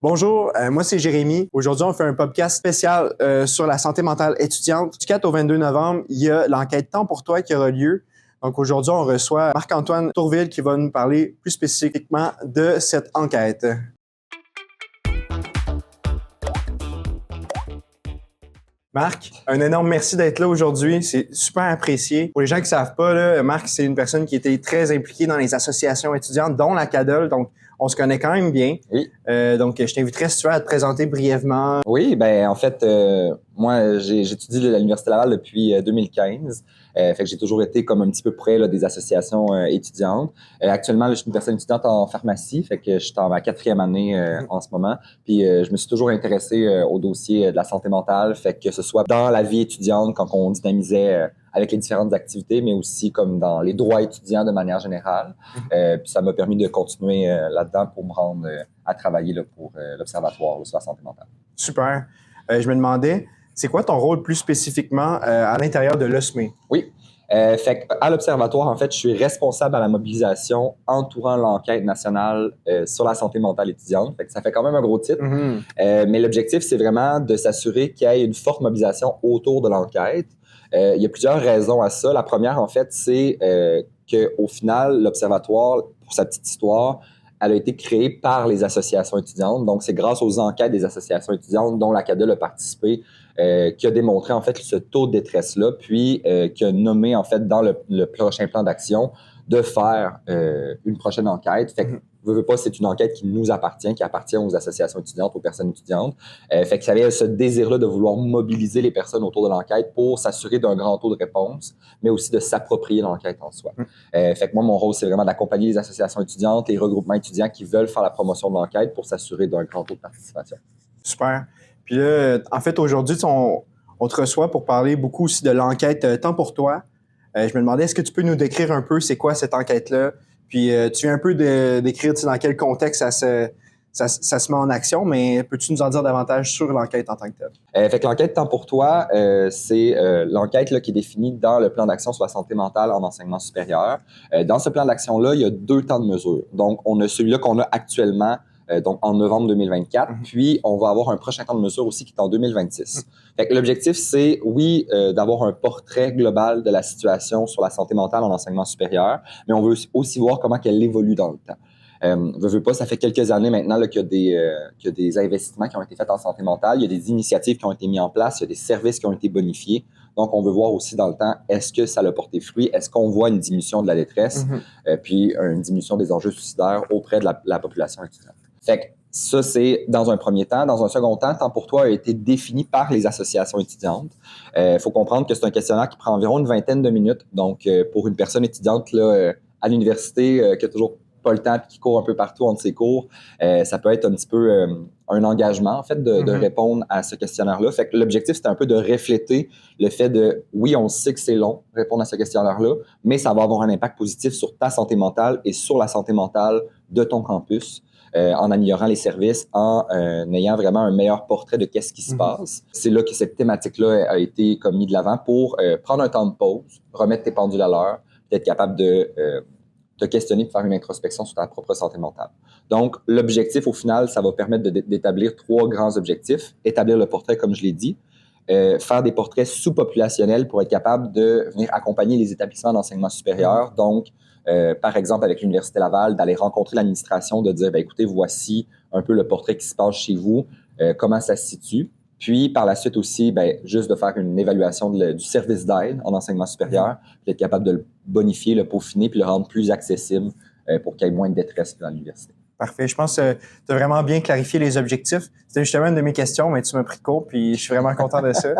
Bonjour, moi c'est Jérémy. Aujourd'hui, on fait un podcast spécial sur la santé mentale étudiante. Du 4 au 22 novembre, il y a l'enquête Temps pour toi qui aura lieu. Donc aujourd'hui, on reçoit Marc-Antoine Tourville qui va nous parler plus spécifiquement de cette enquête. Marc, un énorme merci d'être là aujourd'hui. C'est super apprécié. Pour les gens qui ne savent pas, là, Marc, c'est une personne qui était très impliquée dans les associations étudiantes, dont la CADOL. Donc, on se connaît quand même bien. Oui. Donc, je t'inviterais, si tu veux, à te présenter brièvement. Oui, ben en fait, moi, j'étudie à l'Université Laval depuis 2015. Fait que j'ai toujours été comme un petit peu près là, des associations étudiantes. Actuellement, là, je suis une personne étudiante en pharmacie, fait que je suis en ma 4e année en ce moment. Puis je me suis toujours intéressé au dossier de la santé mentale, fait que ce soit dans la vie étudiante quand on dynamisait avec les différentes activités, mais aussi comme dans les droits étudiants de manière générale. Puis ça m'a permis de continuer là-dedans pour me rendre à travailler là, pour l'Observatoire sur la santé mentale. Super. Je me demandais, c'est quoi ton rôle plus spécifiquement à l'intérieur de l'OSME? Oui. Fait à l'Observatoire, en fait, je suis responsable à la mobilisation entourant l'enquête nationale sur la santé mentale étudiante. Fait que ça fait quand même un gros titre. Mais l'objectif, c'est vraiment de s'assurer qu'il y ait une forte mobilisation autour de l'enquête. Il y a plusieurs raisons à ça. La première, en fait, c'est qu'au final, l'Observatoire, pour sa petite histoire, elle a été créée par les associations étudiantes. Donc, c'est grâce aux enquêtes des associations étudiantes dont la CADOL a participé qui a démontré, en fait, ce taux de détresse-là, puis qui a nommé, en fait, dans le prochain plan d'action, de faire une prochaine enquête. Fait que, veux pas, c'est une enquête qui nous appartient, qui appartient aux associations étudiantes, aux personnes étudiantes. Fait que ça avait ce désir-là de vouloir mobiliser les personnes autour de l'enquête pour s'assurer d'un grand taux de réponse, mais aussi de s'approprier l'enquête en soi. Fait que moi, mon rôle, c'est vraiment d'accompagner les associations étudiantes, les regroupements étudiants qui veulent faire la promotion de l'enquête pour s'assurer d'un grand taux de participation. Super. Puis là, en fait, aujourd'hui, on te reçoit pour parler beaucoup aussi de l'enquête Temps pour toi. Je me demandais, est-ce que tu peux nous décrire un peu c'est quoi cette enquête-là? Puis tu viens un peu décrire dans quel contexte ça se met en action, mais peux-tu nous en dire davantage sur l'enquête en tant que telle? Fait que l'enquête Temps pour toi, c'est l'enquête là, qui est définie dans le plan d'action sur la santé mentale en enseignement supérieur. Dans ce plan d'action-là, il y a 2 temps de mesure. Donc, on a celui-là qu'on a actuellement, donc en novembre 2024, puis on va avoir un prochain temps de mesure aussi qui est en 2026. Fait que l'objectif, c'est, oui, d'avoir un portrait global de la situation sur la santé mentale en enseignement supérieur, mais on veut aussi voir comment elle évolue dans le temps. Veux pas, ça fait quelques années maintenant là, qu'il y a des investissements qui ont été faits en santé mentale, il y a des initiatives qui ont été mises en place, il y a des services qui ont été bonifiés. Donc, on veut voir aussi dans le temps, est-ce que ça a porté fruit? Est-ce qu'on voit une diminution de la détresse, puis une diminution des enjeux suicidaires auprès de la population étudiante? Fait que ça, c'est dans un premier temps. Dans un second temps, Temps pour toi a été défini par les associations étudiantes. Faut comprendre que c'est un questionnaire qui prend environ une 20aine de minutes. Donc, pour une personne étudiante là, à l'université qui a toujours pas le temps et qui court un peu partout entre ses cours, ça peut être un petit peu un engagement, en fait, de répondre à ce questionnaire-là. Fait que l'objectif, c'était un peu de refléter le fait de, oui, on sait que c'est long, répondre à ce questionnaire-là, mais ça va avoir un impact positif sur ta santé mentale et sur la santé mentale de ton campus. En améliorant les services, en ayant vraiment un meilleur portrait de qu'est-ce qui se passe. C'est là que cette thématique-là a été comme mise de l'avant pour prendre un temps de pause, remettre tes pendules à l'heure, d'être capable de te questionner, de faire une introspection sur ta propre santé mentale. Donc, l'objectif, au final, ça va permettre d'établir 3 grands objectifs. Établir le portrait, comme je l'ai dit, faire des portraits sous-populationnels pour être capable de venir accompagner les établissements d'enseignement supérieur. Donc, par exemple, avec l'Université Laval, d'aller rencontrer l'administration, de dire, écoutez, voici un peu le portrait qui se passe chez vous, comment ça se situe. Puis, par la suite aussi, juste de faire une évaluation du service d'aide en enseignement supérieur, puis être capable de le bonifier, le peaufiner, puis le rendre plus accessible pour qu'il y ait moins de détresse dans l'université. Parfait. Je pense que tu as vraiment bien clarifié les objectifs. C'était justement une de mes questions, mais tu m'as pris de court, puis je suis vraiment content de ça.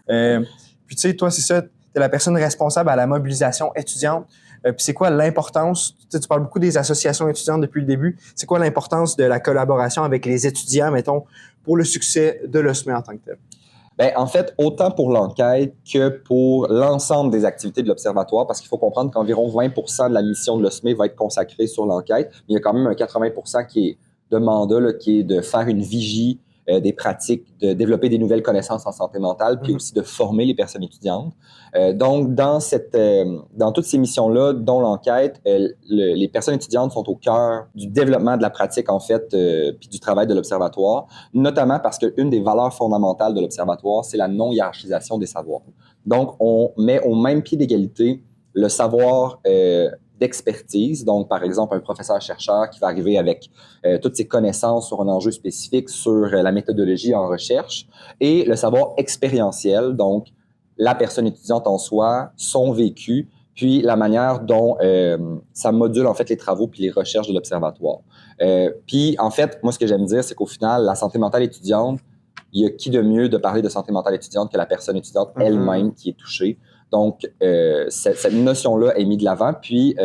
Puis tu sais, toi, c'est ça, tu es la personne responsable à la mobilisation étudiante. Puis c'est quoi l'importance, tu parles beaucoup des associations étudiantes depuis le début, c'est quoi l'importance de la collaboration avec les étudiants, mettons, pour le succès de l'OSME en tant que tel? En fait, autant pour l'enquête que pour l'ensemble des activités de l'Observatoire, parce qu'il faut comprendre qu'environ 20% de la mission de l'OSME va être consacrée sur l'enquête, mais il y a quand même un 80% qui est de mandat, là, qui est de faire une vigie, des pratiques, de développer des nouvelles connaissances en santé mentale, puis aussi de former les personnes étudiantes. Donc, dans toutes ces missions-là, dont l'enquête, les personnes étudiantes sont au cœur du développement de la pratique, en fait, puis du travail de l'Observatoire, notamment parce qu'une des valeurs fondamentales de l'Observatoire, c'est la non-hiérarchisation des savoirs. Donc, on met au même pied d'égalité le savoir d'expertise, donc par exemple un professeur-chercheur qui va arriver avec toutes ses connaissances sur un enjeu spécifique, sur la méthodologie en recherche, et le savoir expérientiel, donc la personne étudiante en soi, son vécu, puis la manière dont ça module en fait les travaux puis les recherches de l'Observatoire. Puis en fait, moi ce que j'aime dire, c'est qu'au final, la santé mentale étudiante, il y a qui de mieux de parler de santé mentale étudiante que la personne étudiante elle-même qui est touchée. Donc, cette notion-là est mise de l'avant. Puis,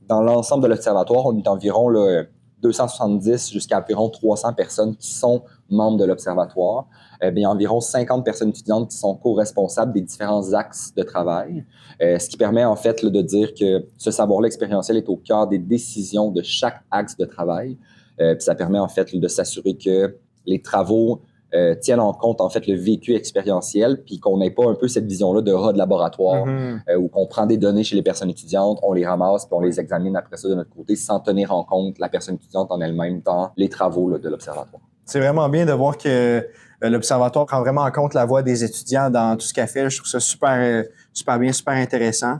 dans l'ensemble de l'Observatoire, on est environ là, 270 jusqu'à environ 300 personnes qui sont membres de l'Observatoire. Il y a environ 50 personnes étudiantes qui sont co-responsables des différents axes de travail, ce qui permet en fait là, de dire que ce savoir-là expérientiel est au cœur des décisions de chaque axe de travail. Puis ça permet en fait de s'assurer que les travaux tiennent en compte en fait le vécu expérientiel, puis qu'on n'ait pas un peu cette vision-là de rat de laboratoire, où qu'on prend des données chez les personnes étudiantes, on les ramasse, puis on les examine après ça de notre côté, sans tenir en compte la personne étudiante en elle-même dans les travaux là, de l'Observatoire. C'est vraiment bien de voir que l'Observatoire prend vraiment en compte la voix des étudiants dans tout ce qu'elle fait. Je trouve ça super bien, super intéressant.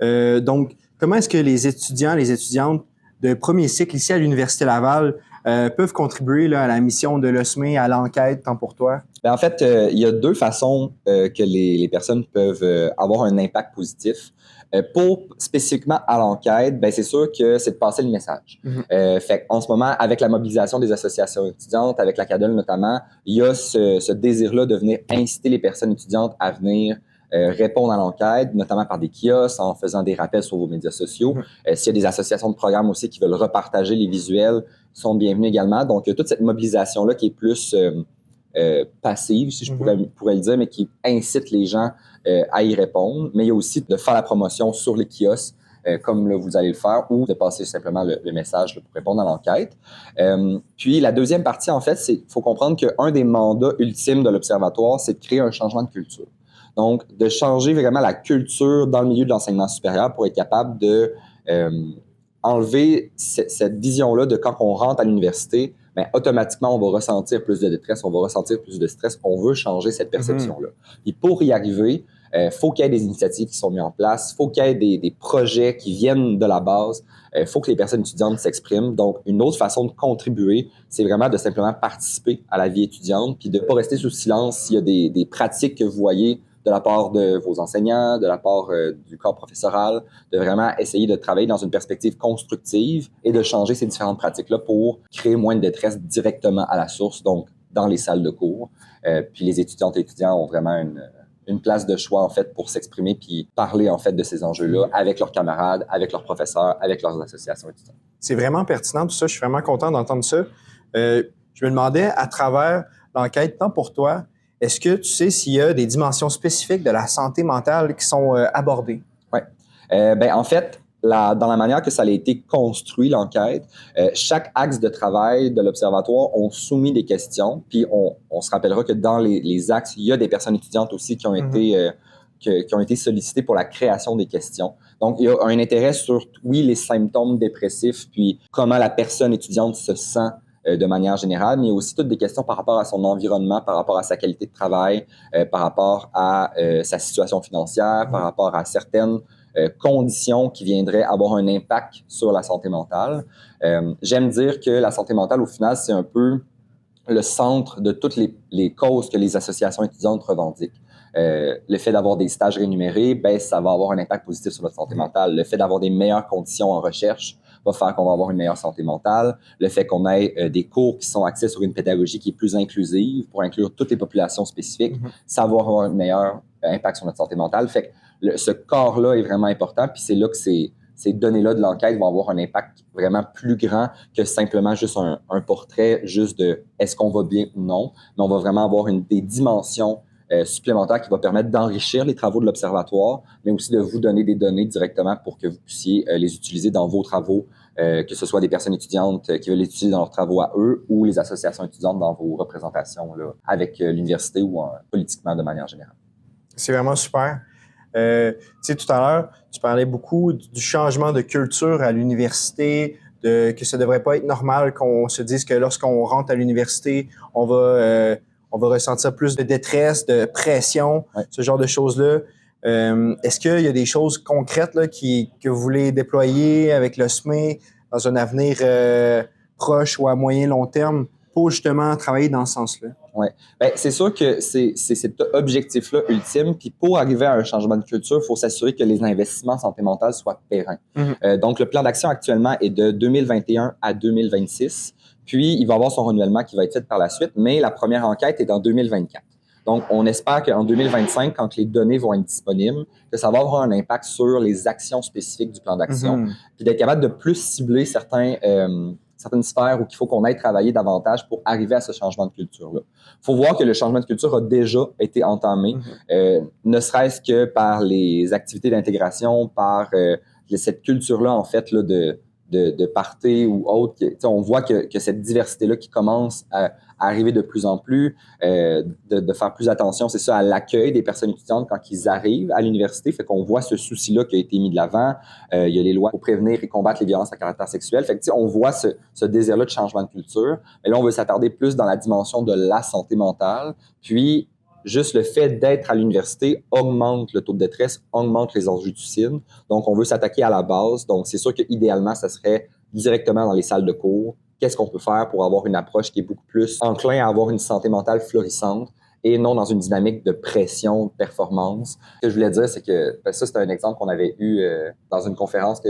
Donc, comment est-ce que les étudiants, les étudiantes de premier cycle ici à l'Université Laval peuvent contribuer là, à la mission de l'OSME, à l'enquête, tant pour toi? En fait, il y a deux façons que les personnes peuvent avoir un impact positif. Pour spécifiquement à l'enquête, c'est sûr que c'est de passer le message. Fait en ce moment, avec la mobilisation des associations étudiantes, avec la CADEL notamment, il y a ce désir-là de venir inciter les personnes étudiantes à venir répondre à l'enquête, notamment par des kiosques, en faisant des rappels sur vos médias sociaux. S'il y a des associations de programmes aussi qui veulent repartager les visuels, sont bienvenus également. Donc, toute cette mobilisation-là qui est plus passive, si je pourrais le dire, mais qui incite les gens à y répondre. Mais il y a aussi de faire la promotion sur les kiosques, comme là, vous allez le faire, ou de passer simplement le message là, pour répondre à l'enquête. Puis la deuxième partie, en fait, il faut comprendre qu'un des mandats ultimes de l'Observatoire, c'est de créer un changement de culture. Donc, de changer vraiment la culture dans le milieu de l'enseignement supérieur pour être capable de enlever cette vision-là de quand on rentre à l'université, automatiquement, on va ressentir plus de détresse, on va ressentir plus de stress. On veut changer cette perception-là. Et pour y arriver, faut qu'il y ait des initiatives qui sont mises en place, faut qu'il y ait des projets qui viennent de la base, faut que les personnes étudiantes s'expriment. Donc, une autre façon de contribuer, c'est vraiment de simplement participer à la vie étudiante, puis de ne pas rester sous silence s'il y a des pratiques que vous voyez de la part de vos enseignants, de la part du corps professoral, de vraiment essayer de travailler dans une perspective constructive et de changer ces différentes pratiques-là pour créer moins de détresse directement à la source, donc dans les salles de cours. Puis les étudiantes et étudiants ont vraiment une place de choix, en fait, pour s'exprimer puis parler, en fait, de ces enjeux-là avec leurs camarades, avec leurs professeurs, avec leurs associations étudiantes. C'est vraiment pertinent, tout ça. Je suis vraiment content d'entendre ça. Je me demandais, à travers l'enquête, tant pour toi, est-ce que tu sais s'il y a des dimensions spécifiques de la santé mentale qui sont abordées? Oui. En fait, dans la manière que ça a été construit, l'enquête, chaque axe de travail de l'Observatoire ont soumis des questions. Puis on se rappellera que dans les axes, il y a des personnes étudiantes aussi qui ont été sollicitées pour la création des questions. Donc, il y a un intérêt sur, oui, les symptômes dépressifs, puis comment la personne étudiante se sent de manière générale, mais il y a aussi toutes des questions par rapport à son environnement, par rapport à sa qualité de travail, par rapport à sa situation financière, par rapport à certaines conditions qui viendraient avoir un impact sur la santé mentale. J'aime dire que la santé mentale, au final, c'est un peu le centre de toutes les causes que les associations étudiantes revendiquent. Le fait d'avoir des stages rémunérés, ça va avoir un impact positif sur notre santé mentale. Le fait d'avoir des meilleures conditions en recherche va faire qu'on va avoir une meilleure santé mentale. Le fait qu'on ait des cours qui sont axés sur une pédagogie qui est plus inclusive pour inclure toutes les populations spécifiques, ça va avoir un meilleur impact sur notre santé mentale. Fait que ce corps-là est vraiment important, puis c'est là que ces données-là de l'enquête vont avoir un impact vraiment plus grand que simplement juste un portrait, juste de est-ce qu'on va bien ou non, mais on va vraiment avoir des dimensions supplémentaires qui vont permettre d'enrichir les travaux de l'Observatoire, mais aussi de vous donner des données directement pour que vous puissiez les utiliser dans vos travaux que ce soit des personnes étudiantes qui veulent étudier dans leurs travaux à eux ou les associations étudiantes dans vos représentations là, avec l'université ou politiquement de manière générale. C'est vraiment super. Tu sais, tout à l'heure, tu parlais beaucoup du changement de culture à l'université, que ça devrait pas être normal qu'on se dise que lorsqu'on rentre à l'université, on va ressentir plus de détresse, de pression, ce genre de choses-là. Est-ce qu'il y a des choses concrètes là, que vous voulez déployer avec le SME dans un avenir proche ou à moyen long terme pour justement travailler dans ce sens-là? Oui. Bien, c'est sûr que c'est cet objectif-là ultime. Puis pour arriver à un changement de culture, il faut s'assurer que les investissements en santé mentale soient pérennes. Donc, le plan d'action actuellement est de 2021 à 2026. Puis, il va y avoir son renouvellement qui va être fait par la suite, mais la première enquête est en 2024. Donc, on espère qu'en 2025, quand les données vont être disponibles, que ça va avoir un impact sur les actions spécifiques du plan d'action, puis d'être capable de plus cibler certaines sphères où il faut qu'on aille travailler davantage pour arriver à ce changement de culture-là. Il faut voir que le changement de culture a déjà été entamé, ne serait-ce que par les activités d'intégration, par cette culture-là, en fait, là, de party ou autre. On voit que cette diversité-là qui commence à arriver de plus en plus, de faire plus attention, c'est ça, à l'accueil des personnes étudiantes quand ils arrivent à l'université. Fait qu'on voit ce souci-là qui a été mis de l'avant. Il y a les lois pour prévenir et combattre les violences à caractère sexuel. Fait que, on voit ce désir-là de changement de culture. Mais là, on veut s'attarder plus dans la dimension de la santé mentale. Puis, juste le fait d'être à l'université augmente le taux de détresse, augmente les enjeux du suicide. Donc, on veut s'attaquer à la base. Donc, c'est sûr qu'idéalement, ça serait directement dans les salles de cours. Qu'est-ce qu'on peut faire pour avoir une approche qui est beaucoup plus enclin à avoir une santé mentale florissante et non dans une dynamique de pression, de performance. Ce que je voulais dire, c'est que ça, c'est un exemple qu'on avait eu dans une conférence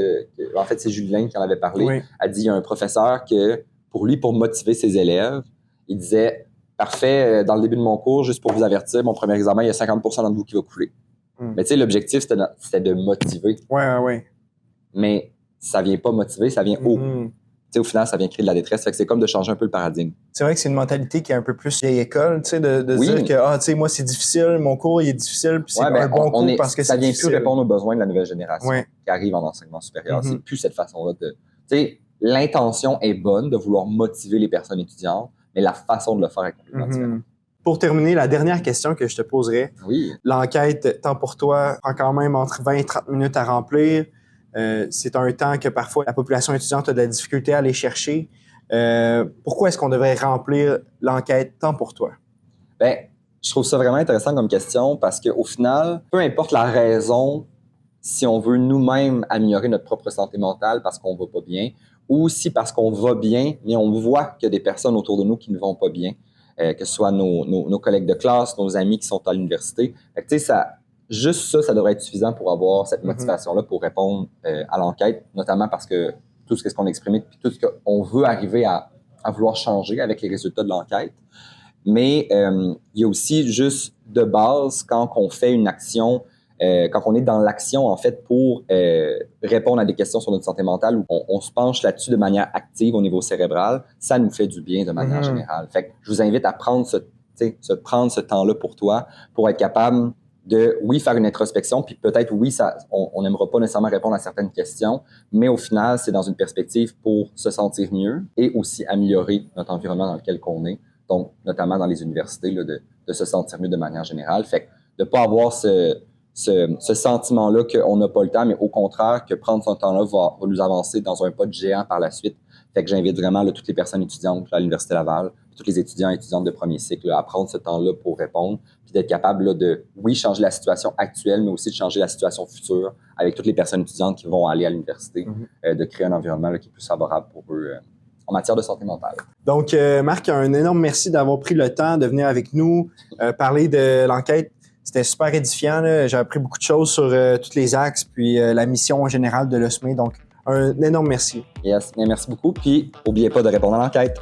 en fait, c'est Julien qui en avait parlé. Oui. Elle dit, il y a un professeur que, pour motiver ses élèves, il disait, parfait, dans le début de mon cours, juste pour vous avertir, mon premier examen, il y a 50% d'entre vous qui va couler. Mais tu sais, l'objectif, c'était de motiver. Ouais. Mais ça vient pas motiver, ça vient au final, ça vient créer de la détresse. Fait que c'est comme de changer un peu le paradigme. C'est vrai que c'est une mentalité qui est un peu plus vieille école, tu sais, de dire que, tu sais, moi, c'est difficile, mon cours, il est difficile, puis c'est un bon cours parce que ça c'est vient difficile. plus répondre aux besoins de la nouvelle génération qui arrive en enseignement supérieur. C'est plus cette façon-là de... Tu sais, l'intention est bonne de vouloir motiver les personnes étudiantes, mais la façon de le faire est complètement différente. Pour terminer, la dernière question que je te poserais. Oui. L'enquête, tant pour toi, prend quand même entre 20 et 30 minutes à remplir. C'est un temps que parfois la population étudiante a de la difficulté à aller chercher. Pourquoi est-ce qu'on devrait remplir l'enquête tant pour toi? Bien, je trouve ça vraiment intéressant comme question parce qu'au final, peu importe la raison, si on veut nous-mêmes améliorer notre propre santé mentale parce qu'on va pas bien, ou si parce qu'on va bien, mais on voit qu'il y a des personnes autour de nous qui ne vont pas bien, que ce soit nos collègues de classe, nos amis qui sont à l'université. Fait que, tu sais, juste ça devrait être suffisant pour avoir cette motivation-là pour répondre à l'enquête, notamment parce que tout ce qu'on a exprimé, puis tout ce qu'on veut arriver à vouloir changer avec les résultats de l'enquête. Mais il y a aussi juste de base, quand on fait une action, quand on est dans l'action, en fait, pour répondre à des questions sur notre santé mentale, où on se penche là-dessus de manière active au niveau cérébral, ça nous fait du bien de manière générale. Fait que je vous invite à prendre ce temps-là pour toi, pour être capable de, oui, faire une introspection, puis peut-être, oui, on n'aimera pas nécessairement répondre à certaines questions, mais au final, c'est dans une perspective pour se sentir mieux et aussi améliorer notre environnement dans lequel on est, donc notamment dans les universités, là, de se sentir mieux de manière générale. Fait que de ne pas avoir ce sentiment-là qu'on n'a pas le temps, mais au contraire, que prendre son temps-là va nous avancer dans un pas de géant par la suite. Fait que j'invite vraiment là, toutes les personnes étudiantes à l'Université Laval, tous les étudiants et étudiantes de premier cycle là, à prendre ce temps-là pour répondre, puis d'être capable là, de, oui, changer la situation actuelle, mais aussi de changer la situation future avec toutes les personnes étudiantes qui vont aller à l'université, de créer un environnement là, qui est plus favorable pour eux en matière de santé mentale. Donc, Marc, un énorme merci d'avoir pris le temps de venir avec nous parler de l'enquête. C'était super édifiant. Là. J'ai appris beaucoup de choses sur tous les axes, puis la mission générale de l'OSME. Donc, un énorme merci. Yes, bien, merci beaucoup. Puis, n'oubliez pas de répondre à l'enquête.